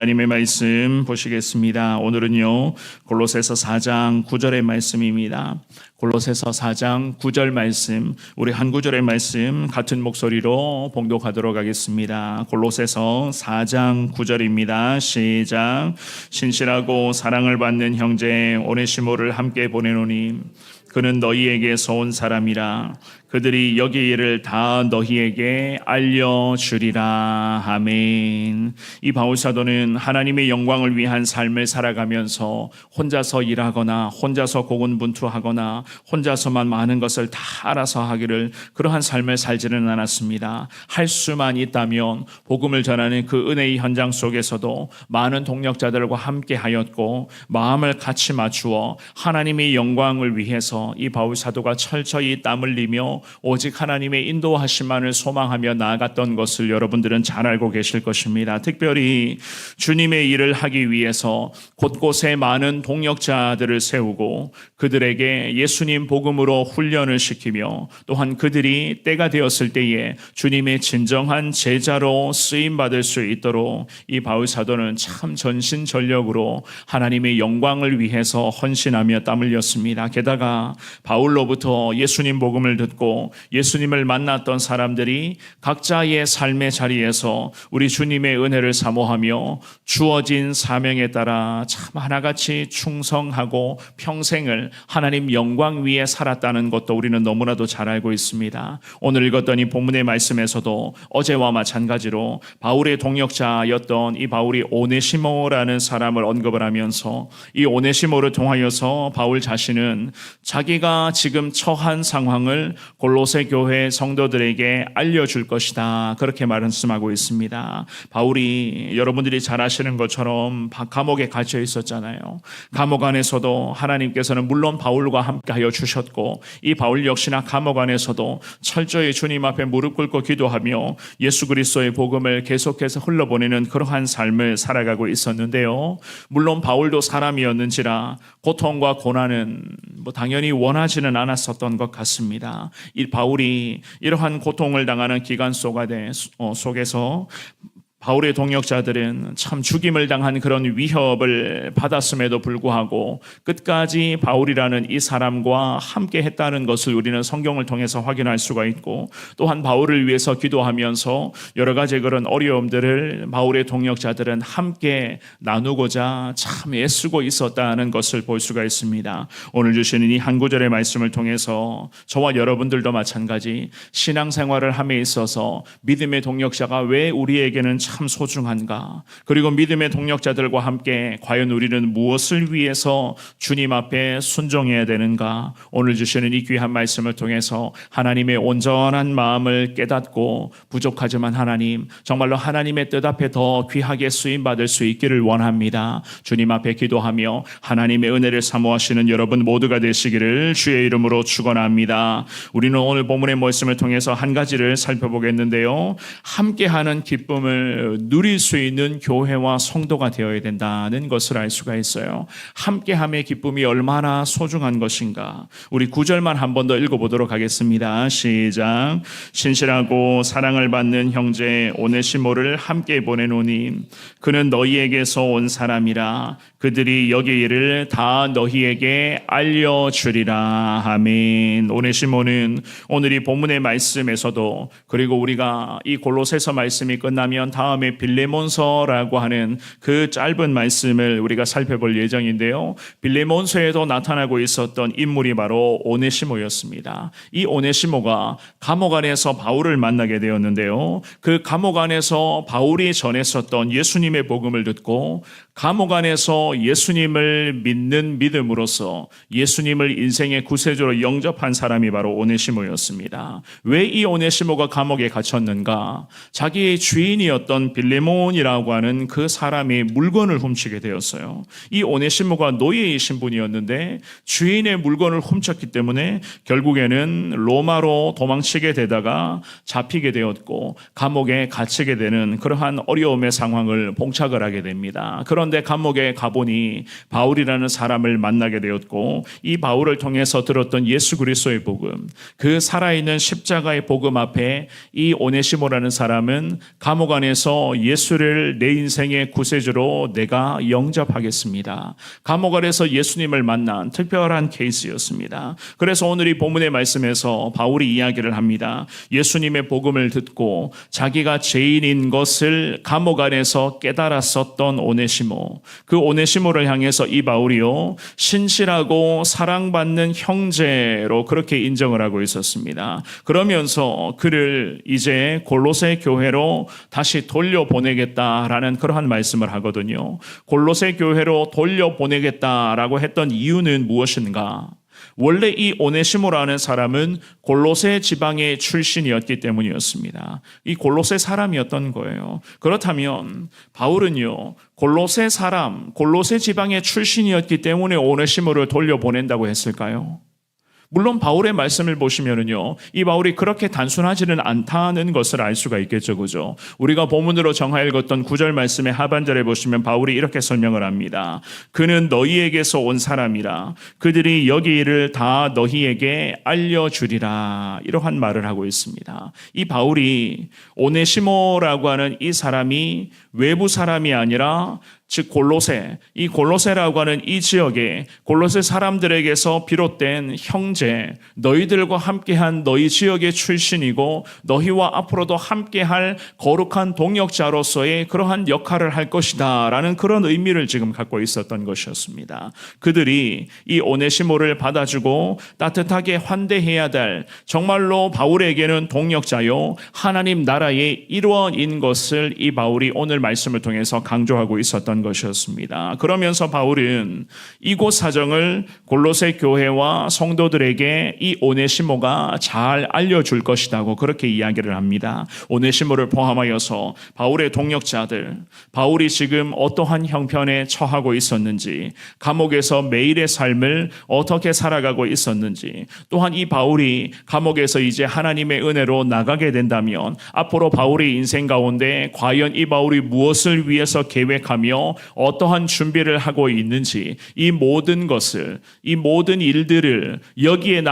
하나님의 말씀 보시겠습니다. 오늘은요 골로새서 4장 9절의 말씀입니다. 골로새서 4장 9절 말씀, 우리 한 구절의 말씀 같은 목소리로 봉독하도록 하겠습니다. 골로새서 4장 9절입니다. 시작. 신실하고 사랑을 받는 형제 오네시모를 함께 보내노니 그는 너희에게서 온 사람이라. 그들이 여기 일을 다 너희에게 알려주리라. 아멘. 이 바울 사도는 하나님의 영광을 위한 삶을 살아가면서 혼자서 일하거나 혼자서 고군분투하거나 혼자서만 많은 것을 다 알아서 하기를, 그러한 삶을 살지는 않았습니다. 할 수만 있다면 복음을 전하는 그 은혜의 현장 속에서도 많은 동력자들과 함께 하였고, 마음을 같이 맞추어 하나님의 영광을 위해서 이 바울 사도가 철저히 땀 흘리며 오직 하나님의 인도하심만을 소망하며 나아갔던 것을 여러분들은 잘 알고 계실 것입니다. 특별히 주님의 일을 하기 위해서 곳곳에 많은 동역자들을 세우고 그들에게 예수님 복음으로 훈련을 시키며, 또한 그들이 때가 되었을 때에 주님의 진정한 제자로 쓰임받을 수 있도록 이 바울 사도는 참 전신전력으로 하나님의 영광을 위해서 헌신하며 땀 흘렸습니다. 게다가 바울로부터 예수님 복음을 듣고 예수님을 만났던 사람들이 각자의 삶의 자리에서 우리 주님의 은혜를 사모하며 주어진 사명에 따라 참 하나같이 충성하고 평생을 하나님 영광 위에 살았다는 것도 우리는 너무나도 잘 알고 있습니다. 오늘 읽었던 이 본문의 말씀에서도 어제와 마찬가지로 바울의 동역자였던 이 바울이 오네시모라는 사람을 언급을 하면서, 이 오네시모를 통하여서 바울 자신은 자기가 지금 처한 상황을 골로새 교회 성도들에게 알려줄 것이다, 그렇게 말씀하고 있습니다. 바울이 여러분들이 잘 아시는 것처럼 감옥에 갇혀 있었잖아요. 감옥 안에서도 하나님께서는 물론 바울과 함께하여 주셨고, 이 바울 역시나 감옥 안에서도 철저히 주님 앞에 무릎 꿇고 기도하며 예수 그리스도의 복음을 계속해서 흘러보내는 그러한 삶을 살아가고 있었는데요. 물론 바울도 사람이었는지라 고통과 고난은 당연히 원하지는 않았었던 것 같습니다. 이 바울이 이러한 고통을 당하는 기간 속에서 바울의 동역자들은 참 죽임을 당한 그런 위협을 받았음에도 불구하고 끝까지 바울이라는 이 사람과 함께 했다는 것을 우리는 성경을 통해서 확인할 수가 있고, 또한 바울을 위해서 기도하면서 여러 가지 그런 어려움들을 바울의 동역자들은 함께 나누고자 참 애쓰고 있었다는 것을 볼 수가 있습니다. 오늘 주시는 이 한 구절의 말씀을 통해서 저와 여러분들도 마찬가지 신앙생활을 함에 있어서 믿음의 동역자가 왜 우리에게는 참 소중한가, 그리고 믿음의 동역자들과 함께 과연 우리는 무엇을 위해서 주님 앞에 순종해야 되는가, 오늘 주시는 이 귀한 말씀을 통해서 하나님의 온전한 마음을 깨닫고, 부족하지만 하나님 정말로 하나님의 뜻 앞에 더 귀하게 쓰임받을 수 있기를 원합니다. 주님 앞에 기도하며 하나님의 은혜를 사모하시는 여러분 모두가 되시기를 주의 이름으로 축원합니다. 우리는 오늘 본문의 말씀을 통해서 한 가지를 살펴보겠는데요, 함께하는 기쁨을 누릴 수 있는 교회와 성도가 되어야 된다는 것을 알 수가 있어요. 함께함의 기쁨이 얼마나 소중한 것인가, 우리 9절만 한 번 더 읽어보도록 하겠습니다. 시작. 신실하고 사랑을 받는 형제 오네시모를 함께 보내노니 그는 너희에게서 온 사람이라. 그들이 여기 일을 다 너희에게 알려주리라. 아멘. 오네시모는 오늘 이 본문의 말씀에서도, 그리고 우리가 이 골로새서 말씀이 끝나면 다음에 빌레몬서라고 하는 그 짧은 말씀을 우리가 살펴볼 예정인데요, 빌레몬서에도 나타나고 있었던 인물이 바로 오네시모였습니다. 이 오네시모가 감옥 안에서 바울을 만나게 되었는데요, 그 감옥 안에서 바울이 전했었던 예수님의 복음을 듣고 감옥 안에서 예수님을 믿는 믿음으로써 예수님을 인생의 구세주로 영접한 사람이 바로 오네시모였습니다. 왜 이 오네시모가 감옥에 갇혔는가? 자기의 주인이었던 빌레몬이라고 하는 그 사람이 물건을 훔치게 되었어요. 이 오네시모가 노예의 신분이었는데 주인의 물건을 훔쳤기 때문에 결국에는 로마로 도망치게 되다가 잡히게 되었고 감옥에 갇히게 되는 그러한 어려움의 상황을 봉착을 하게 됩니다. 그러나 그런데 감옥에 가보니 바울이라는 사람을 만나게 되었고 이 바울을 통해서 들었던 예수 그리스도의 복음, 그 살아있는 십자가의 복음 앞에 이 오네시모라는 사람은 감옥 안에서 예수를 내 인생의 구세주로 내가 영접하겠습니다. 감옥 안에서 예수님을 만난 특별한 케이스였습니다. 그래서 오늘 이 본문의 말씀에서 바울이 이야기를 합니다. 예수님의 복음을 듣고 자기가 죄인인 것을 감옥 안에서 깨달았었던 오네시모, 그 오네시모를 향해서 이 바울이요 신실하고 사랑받는 형제로 그렇게 인정을 하고 있었습니다. 그러면서 그를 이제 골로새 교회로 다시 돌려보내겠다라는 그러한 말씀을 하거든요. 골로새 교회로 돌려보내겠다라고 했던 이유는 무엇인가? 원래 이 오네시모라는 사람은 골로새 지방의 출신이었기 때문이었습니다. 이 골로새 사람이었던 거예요. 그렇다면 바울은요, 골로새 사람, 골로새 지방의 출신이었기 때문에 오네시모를 돌려보낸다고 했을까요? 물론 바울의 말씀을 보시면은요, 이 바울이 그렇게 단순하지는 않다는 것을 알 수가 있겠죠, 그죠? 우리가 본문으로 정하 읽었던 9절 말씀의 하반절에 보시면 바울이 이렇게 설명을 합니다. 그는 너희에게서 온 사람이라 그들이 여기 일을 다 너희에게 알려주리라, 이러한 말을 하고 있습니다. 이 바울이 오네시모라고 하는 이 사람이 외부 사람이 아니라 즉 골로새, 이 골로새라고 하는 이 지역에 골로새 사람들에게서 비롯된 형제, 너희들과 함께한 너희 지역의 출신이고 너희와 앞으로도 함께할 거룩한 동역자로서의 그러한 역할을 할 것이다 라는 그런 의미를 지금 갖고 있었던 것이었습니다. 그들이 이 오네시모를 받아주고 따뜻하게 환대해야 될, 정말로 바울에게는 동역자요 하나님 나라의 일원인 것을 이 바울이 오늘 말씀을 통해서 강조하고 있었던 것이었습니다. 그러면서 바울은 이곳 사정을 골로새 교회와 성도들에게 이 오네시모가 잘 알려줄 것이라고 그렇게 이야기를 합니다. 오네시모를 포함하여서 바울의 동역자들, 바울이 지금 어떠한 형편에 처하고 있었는지, 감옥에서 매일의 삶을 어떻게 살아가고 있었는지, 또한 이 바울이 감옥에서 이제 하나님의 은혜로 나가게 된다면 앞으로 바울의 인생 가운데 과연 이 바울이 무엇을 위해서 계획하며 어떠한 준비를 하고 있는지, 이 모든 것을, 이 모든 일들을 여기에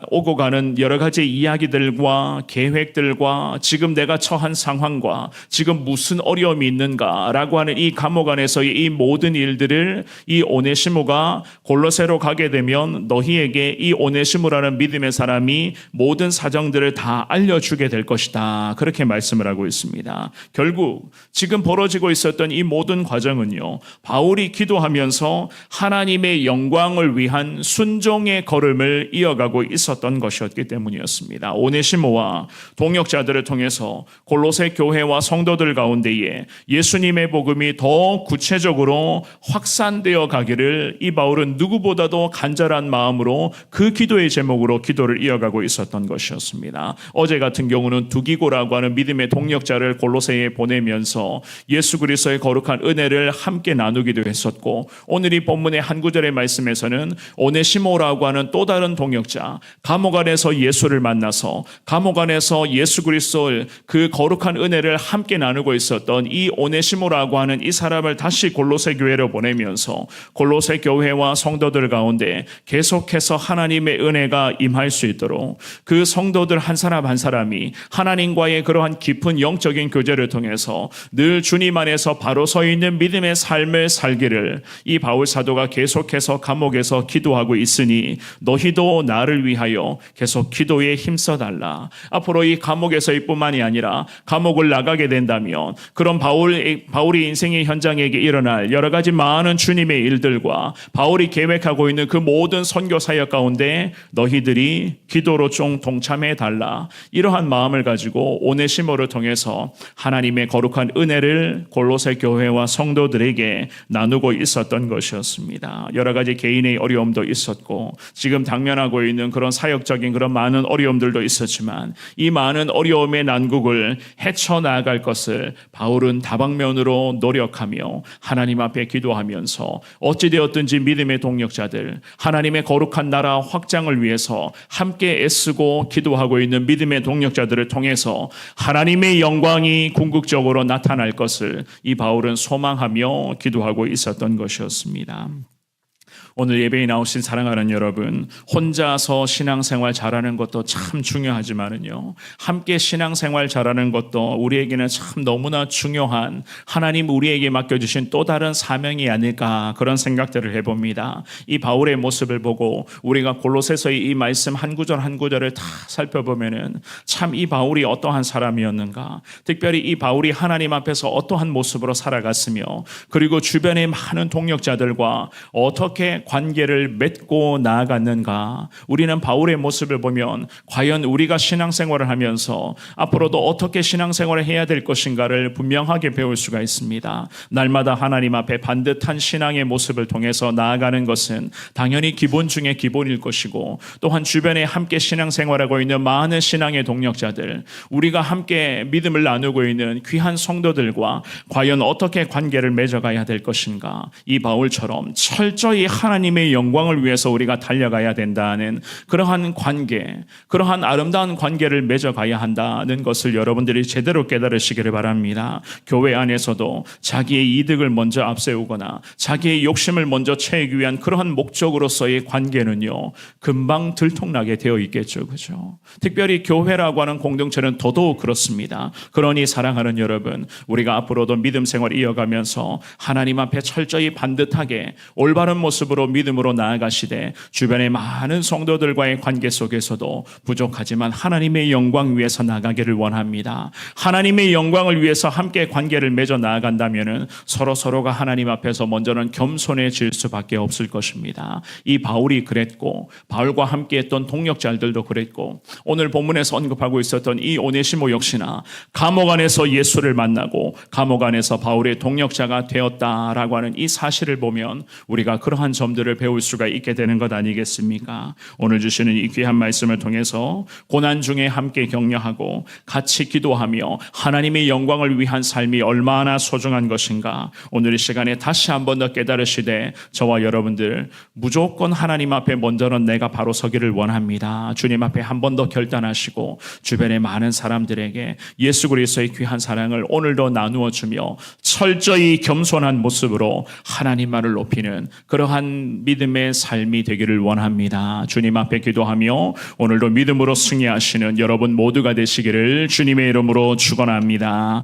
오고 가는 여러 가지 이야기들과 계획들과 지금 내가 처한 상황과 지금 무슨 어려움이 있는가라고 하는 이 감옥 안에서의 이 모든 일들을 이 오네시모가 골로새로 가게 되면 너희에게 이 오네시모라는 믿음의 사람이 모든 사정들을 다 알려주게 될 것이다, 그렇게 말씀을 하고 있습니다. 결국 지금 벌어지고 있었던 이 모든 과정은요, 바울이 기도하면서 하나님의 영광을 위한 순종의 걸음을 이어가고 있었던 것이었기 때문이었습니다. 오네시모와 동역자들을 통해서 골로새 교회와 성도들 가운데에 예수님의 복음이 더 구체적으로 확산되어 가기를 이 바울은 누구보다도 간절한 마음으로 그 기도의 제목으로 기도를 이어가고 있었던 것이었습니다. 어제 같은 경우는 두기고라고 하는 믿음의 동역자를 골로새에 보내면서 예수 그리스도의 거룩한 은혜를 함께 나누기도 했었고, 오늘 이 본문의 한 구절의 말씀에서는 오네시모라고 하는 또 다른 동역자, 감옥 안에서 예수를 만나서 감옥 안에서 예수 그리스도의 그 거룩한 은혜를 함께 나누고 있었던 이 오네시모라고 하는 이 사람을 다시 골로새 교회로 보내면서 골로새 교회와 성도들 가운데 계속해서 하나님의 은혜가 임할 수 있도록 그 성도들 한 사람 한 사람이 하나님과의 그러한 깊은 영적인 교제를 통해서 늘 주님 안에서 바로 서 있는 믿음의 삶을 살기를 이 바울 사도가 계속해서 감옥에서 기도하고 있으니 너희도 나를 위하여 계속 기도에 힘써달라. 앞으로 이 감옥에서일 뿐만이 아니라 감옥을 나가게 된다면 그런 바울이 인생의 현장에게 일어날 여러 가지 많은 주님의 일들과 바울이 계획하고 있는 그 모든 선교 사역 가운데 너희들이 기도로 좀 동참해 달라, 이러한 마음을 가지고 오네시모를 통해서 하나님의 거룩한 은혜를 골로새 교회와 성도들에게 나누고 있었던 것이었습니다. 여러 가지 개인의 어려움도 있었고 지금 당면하고 있는 그런 사역적인 그런 많은 어려움들도 있었지만 이 많은 어려움의 난국을 헤쳐나갈 것을 바울은 다방면으로 노력하며 하나님 앞에 기도하면서 어찌되었든지 믿음의 동역자들, 하나님의 거룩한 나라 확장을 위해서 함께 애쓰고 기도하고 있는 믿음의 동역자들을 통해서 하나님의 영광이 궁극적으로 나타날 것을 이 바울은 소망하며 바라며 기도하고 있었던 것이었습니다. 오늘 예배에 나오신 사랑하는 여러분, 혼자서 신앙생활 잘하는 것도 참 중요하지만은요, 함께 신앙생활 잘하는 것도 우리에게는 참 너무나 중요한 하나님 우리에게 맡겨주신 또 다른 사명이 아닐까, 그런 생각들을 해봅니다. 이 바울의 모습을 보고 우리가 골로새서의 이 말씀 한 구절 한 구절을 다 살펴보면은 참 이 바울이 어떠한 사람이었는가, 특별히 이 바울이 하나님 앞에서 어떠한 모습으로 살아갔으며, 그리고 주변의 많은 동역자들과 어떻게 관계를 맺고 나아갔는가. 우리는 바울의 모습을 보면 과연 우리가 신앙생활을 하면서 앞으로도 어떻게 신앙생활을 해야 될 것인가를 분명하게 배울 수가 있습니다. 날마다 하나님 앞에 반듯한 신앙의 모습을 통해서 나아가는 것은 당연히 기본 중에 기본일 것이고, 또한 주변에 함께 신앙생활하고 있는 많은 신앙의 동역자들, 우리가 함께 믿음을 나누고 있는 귀한 성도들과 과연 어떻게 관계를 맺어가야 될 것인가. 이 바울처럼 철저히 하나님의 영광을 위해서 우리가 달려가야 된다는 그러한 관계, 그러한 아름다운 관계를 맺어가야 한다는 것을 여러분들이 제대로 깨달으시기를 바랍니다. 교회 안에서도 자기의 이득을 먼저 앞세우거나 자기의 욕심을 먼저 채우기 위한 그러한 목적으로서의 관계는요, 금방 들통나게 되어 있겠죠. 그죠? 특별히 교회라고 하는 공동체는 더더욱 그렇습니다. 그러니 사랑하는 여러분, 우리가 앞으로도 믿음 생활 이어가면서 하나님 앞에 철저히 반듯하게 올바른 모습으로 믿음으로 나아가시되, 주변의 많은 성도들과의 관계 속에서도 부족하지만 하나님의 영광 위해서 나가기를 원합니다. 하나님의 영광을 위해서 함께 관계를 맺어 나아간다면 서로가 하나님 앞에서 먼저는 겸손해질 수밖에 없을 것입니다. 이 바울이 그랬고, 바울과 함께 했던 동역자들도 그랬고, 오늘 본문에서 언급하고 있었던 이 오네시모 역시나 감옥 안에서 예수를 만나고 감옥 안에서 바울의 동역자가 되었다라고 하는 이 사실을 보면 우리가 그러한 점들을 배울 수가 있게 되는 것 아니겠습니까? 오늘 주시는 이 귀한 말씀을 통해서 고난 중에 함께 격려하고 같이 기도하며 하나님의 영광을 위한 삶이 얼마나 소중한 것인가, 오늘 이 시간에 다시 한 번 더 깨달으시되 저와 여러분들 무조건 하나님 앞에 먼저는 내가 바로 서기를 원합니다. 주님 앞에 한 번 더 결단하시고 주변의 많은 사람들에게 예수 그리스도의 귀한 사랑을 오늘도 나누어 주며 철저히 겸손한 모습으로 하나님만을 높이는 그러한 믿음의 삶이 되기를 원합니다. 주님 앞에 기도하며 오늘도 믿음으로 승리하시는 여러분 모두가 되시기를 주님의 이름으로 축원합니다.